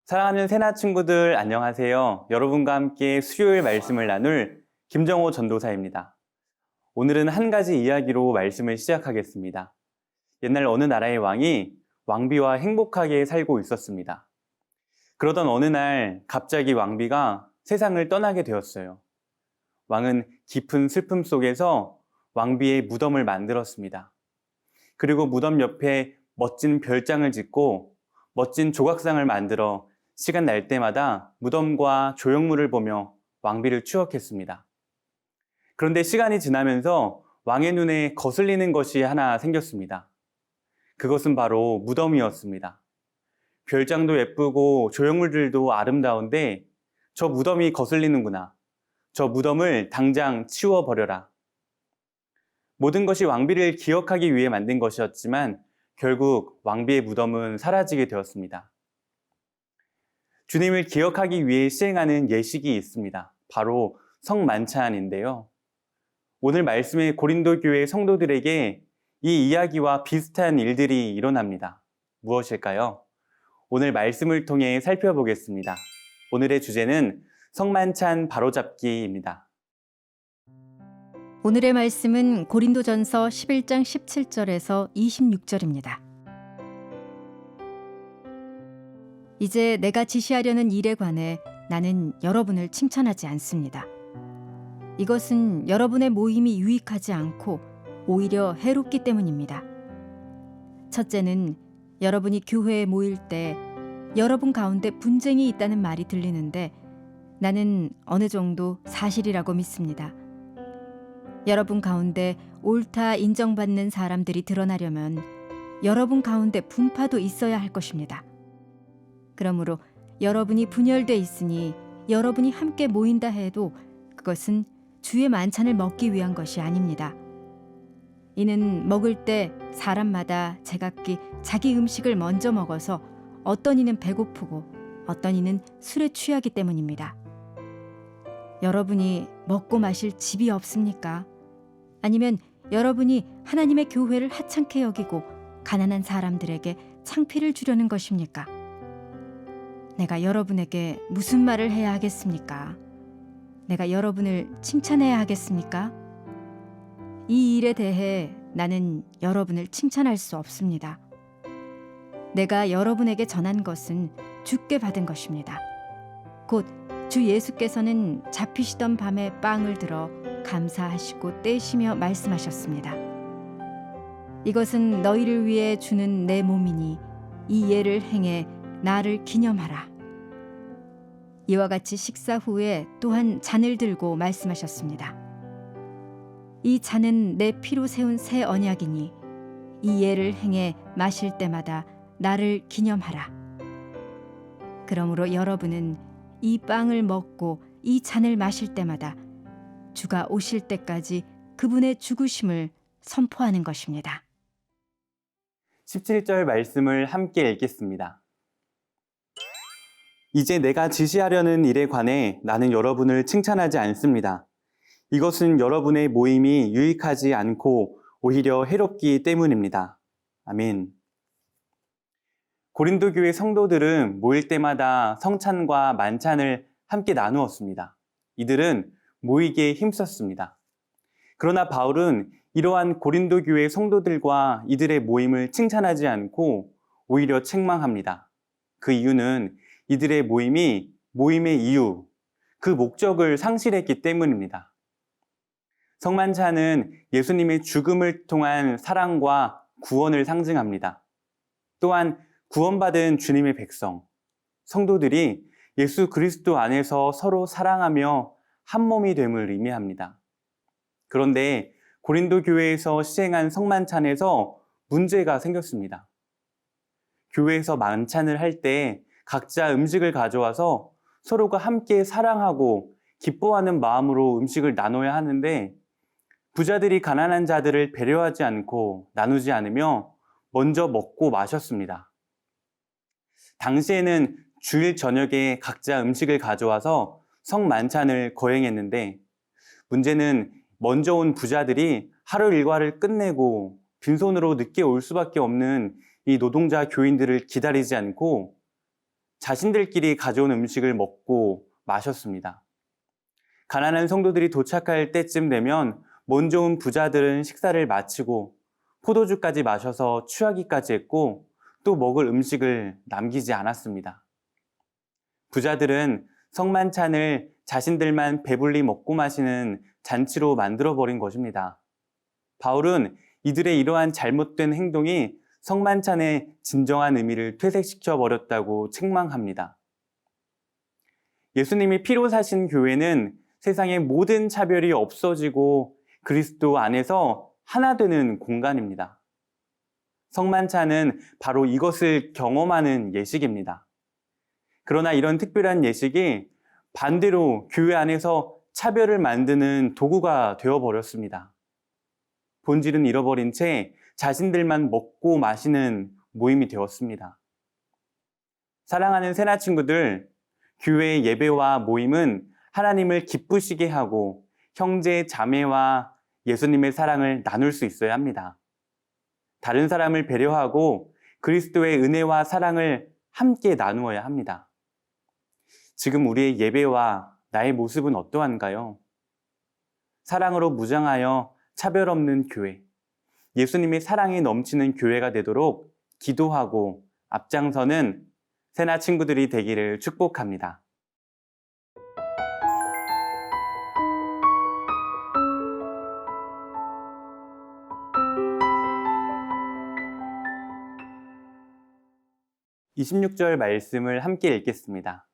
사랑하는 세나 친구들 안녕하세요. 여러분과 함께 수요일 말씀을 나눌 김정호 전도사입니다. 오늘은 한 가지 이야기로 말씀을 시작하겠습니다. 옛날 어느 나라의 왕이 왕비와 행복하게 살고 있었습니다. 그러던 어느 날 갑자기 왕비가 세상을 떠나게 되었어요. 왕은 깊은 슬픔 속에서 왕비의 무덤을 만들었습니다. 그리고 무덤 옆에 멋진 별장을 짓고 멋진 조각상을 만들어 시간 날 때마다 무덤과 조형물을 보며 왕비를 추억했습니다. 그런데 시간이 지나면서 왕의 눈에 거슬리는 것이 하나 생겼습니다. 그것은 바로 무덤이었습니다. 별장도 예쁘고 조형물들도 아름다운데 저 무덤이 거슬리는구나. 저 무덤을 당장 치워버려라. 모든 것이 왕비를 기억하기 위해 만든 것이었지만 결국 왕비의 무덤은 사라지게 되었습니다. 주님을 기억하기 위해 시행하는 예식이 있습니다. 바로 성만찬인데요. 오늘 말씀의 고린도 교회 성도들에게 이 이야기와 비슷한 일들이 일어납니다. 무엇일까요? 오늘 말씀을 통해 살펴보겠습니다. 오늘의 주제는 성만찬 바로잡기입니다. 오늘의 말씀은 고린도전서 11장 17절에서 26절입니다. 이제 내가 지시하려는 일에 관해 나는 여러분을 칭찬하지 않습니다. 이것은 여러분의 모임이 유익하지 않고 오히려 해롭기 때문입니다. 첫째는 여러분이 교회에 모일 때 여러분 가운데 분쟁이 있다는 말이 들리는데 나는 어느 정도 사실이라고 믿습니다. 여러분 가운데 옳다 인정받는 사람들이 드러나려면 여러분 가운데 분파도 있어야 할 것입니다. 그러므로 여러분이 분열돼 있으니 여러분이 함께 모인다 해도 그것은 주의 만찬을 먹기 위한 것이 아닙니다. 이는 먹을 때 사람마다 제각기 자기 음식을 먼저 먹어서 어떤 이는 배고프고 어떤 이는 술에 취하기 때문입니다. 여러분이 먹고 마실 집이 없습니까? 아니면 여러분이 하나님의 교회를 하찮게 여기고 가난한 사람들에게 창피를 주려는 것입니까? 내가 여러분에게 무슨 말을 해야 하겠습니까? 내가 여러분을 칭찬해야 하겠습니까? 이 일에 대해 나는 여러분을 칭찬할 수 없습니다. 내가 여러분에게 전한 것은 주께 받은 것입니다. 곧 주 예수께서는 잡히시던 밤에 빵을 들어 감사하시고 떼시며 말씀하셨습니다. 이것은 너희를 위해 주는 내 몸이니 이 예를 행해 나를 기념하라. 이와 같이 식사 후에 또한 잔을 들고 말씀하셨습니다. 이 잔은 내 피로 세운 새 언약이니 이 예를 행해 마실 때마다 나를 기념하라. 그러므로 여러분은 이 빵을 먹고 이 잔을 마실 때마다 주가 오실 때까지 그분의 죽으심을 선포하는 것입니다. 17절 말씀을 함께 읽겠습니다. 이제 내가 지시하려는 일에 관해 나는 여러분을 칭찬하지 않습니다. 이것은 여러분의 모임이 유익하지 않고 오히려 해롭기 때문입니다. 아멘. 고린도 교회 성도들은 모일 때마다 성찬과 만찬을 함께 나누었습니다. 이들은 모이기에 힘썼습니다. 그러나 바울은 이러한 고린도 교회 성도들과 이들의 모임을 칭찬하지 않고 오히려 책망합니다. 그 이유는 이들의 모임이 모임의 이유, 그 목적을 상실했기 때문입니다. 성만찬은 예수님의 죽음을 통한 사랑과 구원을 상징합니다. 또한 구원받은 주님의 백성, 성도들이 예수 그리스도 안에서 서로 사랑하며 한 몸이 됨을 의미합니다. 그런데 고린도 교회에서 시행한 성만찬에서 문제가 생겼습니다. 교회에서 만찬을 할 때 각자 음식을 가져와서 서로가 함께 사랑하고 기뻐하는 마음으로 음식을 나눠야 하는데 부자들이 가난한 자들을 배려하지 않고 나누지 않으며 먼저 먹고 마셨습니다. 당시에는 주일 저녁에 각자 음식을 가져와서 성만찬을 거행했는데 문제는 먼저 온 부자들이 하루 일과를 끝내고 빈손으로 늦게 올 수밖에 없는 이 노동자 교인들을 기다리지 않고 자신들끼리 가져온 음식을 먹고 마셨습니다. 가난한 성도들이 도착할 때쯤 되면 먼저 온 부자들은 식사를 마치고 포도주까지 마셔서 취하기까지 했고 또 먹을 음식을 남기지 않았습니다. 부자들은 성만찬을 자신들만 배불리 먹고 마시는 잔치로 만들어버린 것입니다. 바울은 이들의 이러한 잘못된 행동이 성만찬의 진정한 의미를 퇴색시켜 버렸다고 책망합니다. 예수님이 피로 사신 교회는 세상의 모든 차별이 없어지고 그리스도 안에서 하나 되는 공간입니다. 성만찬은 바로 이것을 경험하는 예식입니다. 그러나 이런 특별한 예식이 반대로 교회 안에서 차별을 만드는 도구가 되어버렸습니다. 본질은 잃어버린 채 자신들만 먹고 마시는 모임이 되었습니다. 사랑하는 새나 친구들, 교회의 예배와 모임은 하나님을 기쁘시게 하고 형제, 자매와 예수님의 사랑을 나눌 수 있어야 합니다. 다른 사람을 배려하고 그리스도의 은혜와 사랑을 함께 나누어야 합니다. 지금 우리의 예배와 나의 모습은 어떠한가요? 사랑으로 무장하여 차별 없는 교회, 예수님의 사랑이 넘치는 교회가 되도록 기도하고 앞장서는 새나 친구들이 되기를 축복합니다. (26절) 말씀을 함께 읽겠습니다.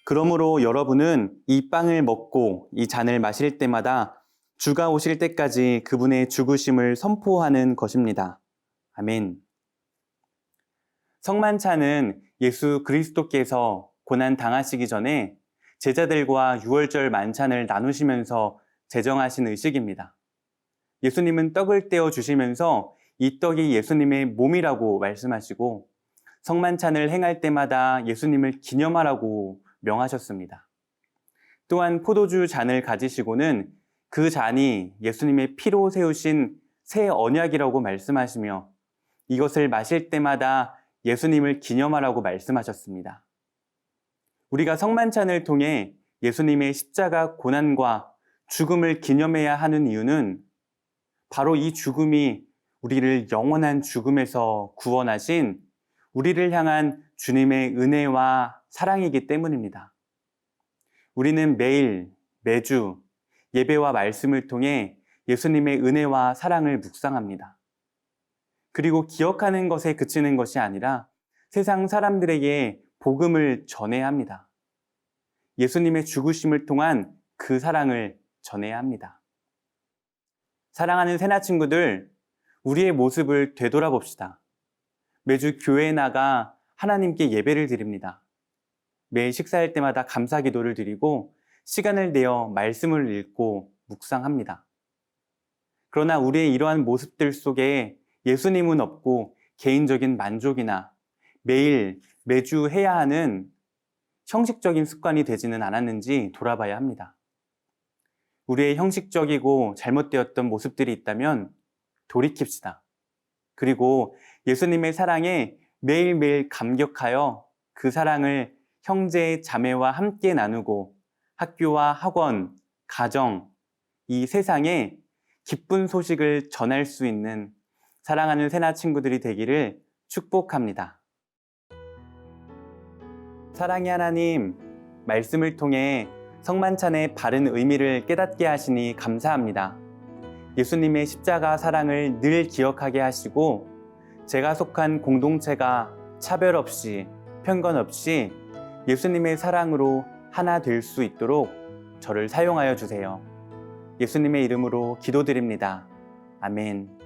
그러므로 여러분은 이 빵을 먹고 이 잔을 마실 때마다 주가 오실 때까지 그분의 죽으심을 선포하는 것입니다. 아멘. 성만찬은 예수 그리스도께서 고난 당하시기 전에 제자들과 유월절 만찬을 나누시면서 제정하신 의식입니다. 예수님은 떡을 떼어 주시면서 이 떡이 예수님의 몸이라고 말씀하시고 성만찬을 행할 때마다 예수님을 기념하라고 명하셨습니다. 또한 포도주 잔을 가지시고는 그 잔이 예수님의 피로 세우신 새 언약이라고 말씀하시며 이것을 마실 때마다 예수님을 기념하라고 말씀하셨습니다. 우리가 성만찬을 통해 예수님의 십자가 고난과 죽음을 기념해야 하는 이유는 바로 이 죽음이 우리를 영원한 죽음에서 구원하신 우리를 향한 주님의 은혜와 사랑이기 때문입니다. 우리는 매일, 매주 예배와 말씀을 통해 예수님의 은혜와 사랑을 묵상합니다. 그리고 기억하는 것에 그치는 것이 아니라 세상 사람들에게 복음을 전해야 합니다. 예수님의 죽으심을 통한 그 사랑을 전해야 합니다. 사랑하는 새나 친구들, 우리의 모습을 되돌아봅시다. 매주 교회에 나가 하나님께 예배를 드립니다. 매일 식사할 때마다 감사 기도를 드리고 시간을 내어 말씀을 읽고 묵상합니다. 그러나 우리의 이러한 모습들 속에 예수님은 없고 개인적인 만족이나 매일, 매주 해야 하는 형식적인 습관이 되지는 않았는지 돌아봐야 합니다. 우리의 형식적이고 잘못되었던 모습들이 있다면 돌이킵시다. 그리고 예수님의 사랑에 매일매일 감격하여 그 사랑을 형제, 자매와 함께 나누고 학교와 학원, 가정, 이 세상에 기쁜 소식을 전할 수 있는 사랑하는 새나 친구들이 되기를 축복합니다. 사랑의 하나님, 말씀을 통해 성만찬의 바른 의미를 깨닫게 하시니 감사합니다. 예수님의 십자가 사랑을 늘 기억하게 하시고 제가 속한 공동체가 차별 없이, 편견 없이 예수님의 사랑으로 하나 될 수 있도록 저를 사용하여 주세요. 예수님의 이름으로 기도드립니다. 아멘.